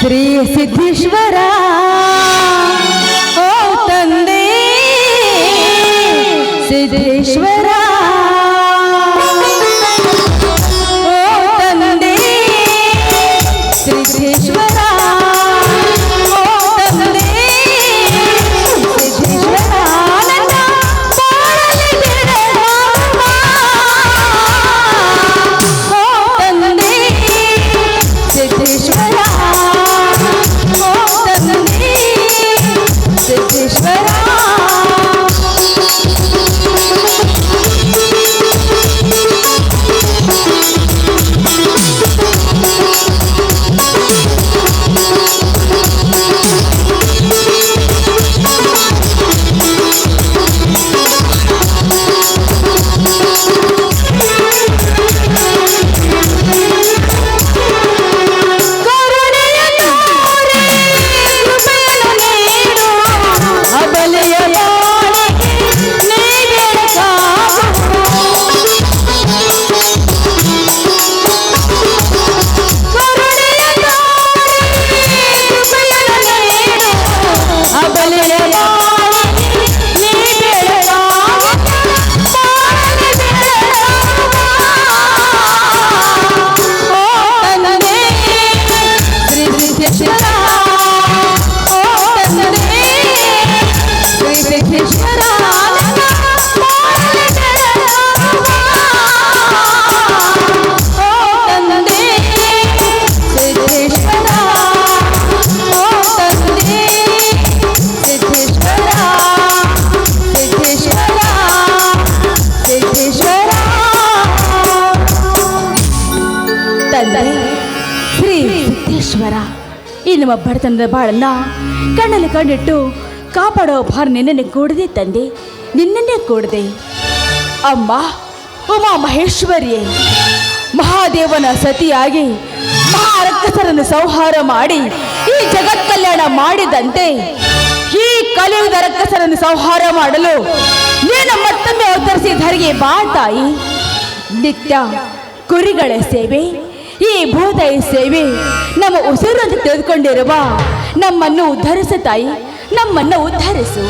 ಶ್ರೀ ಸಿದ್ದೇಶ್ವರ ಓ ತಂದೆ ಸಿದ್ದೇಶ್ವರ ಓ ತಂದೆ ಸಿದ್ದೇಶ್ವರ ಓ ತಂದೆ ಸಿದ್ದೇಶ್ವರ ನನ್ನ ಬಾಳಲಿದೆ ಓ ತಂದೆ ಸಿದ್ದೇಶ್ವರ ಓ ತಂದೆ ಸಿದ್ದೇಶ್ವರ ಶ್ರೀ ಸಿದ್ದೇಶ್ವರ ಈ ನಮ್ಮ ಬಡತನದ ಬಾಳನ್ನ ಕಣ್ಣಲ್ಲಿ ಕಣ್ಣಿಟ್ಟು ಕಾಪಾಡೋ ಭಾರ ನಿನ್ನೆ ಕೂಡದೆ ತಂದೆ, ನಿನ್ನನ್ನೇ ಕೂಡದೆ ಅಮ್ಮ ಉಮಾ ಮಹೇಶ್ವರಿಯೇ, ಮಹಾದೇವನ ಸತಿಯಾಗಿ ಮಹಾರಕ್ಕಸರನ್ನು ಸಂಹಾರ ಮಾಡಿ ಈ ಜಗತ್ ಕಲ್ಯಾಣ ಮಾಡಿದಂತೆ ಈ ಕಲಿಯುಗದ ರಕ್ಕಸರನ್ನು ಸಂಹಾರ ಮಾಡಲು ನೀನು ಮತ್ತೊಮ್ಮೆ ಅವತರಿಸಿ ಧರೆಗೆ ಬಾ ತಾಯಿ. ನಿತ್ಯ ಕುರಿಗಳ ಸೇವೆ, ಈ ಭೂತಾಯಿ ಸೇವೆ ನಮ್ಮ ಉಸಿರು ಅಂತ ತೆಗೆದುಕೊಂಡಿರುವ ನಮ್ಮನ್ನು ಉದ್ಧರಿಸು ತಾಯಿ, ನಮ್ಮನ್ನು ಉದ್ಧರಿಸು.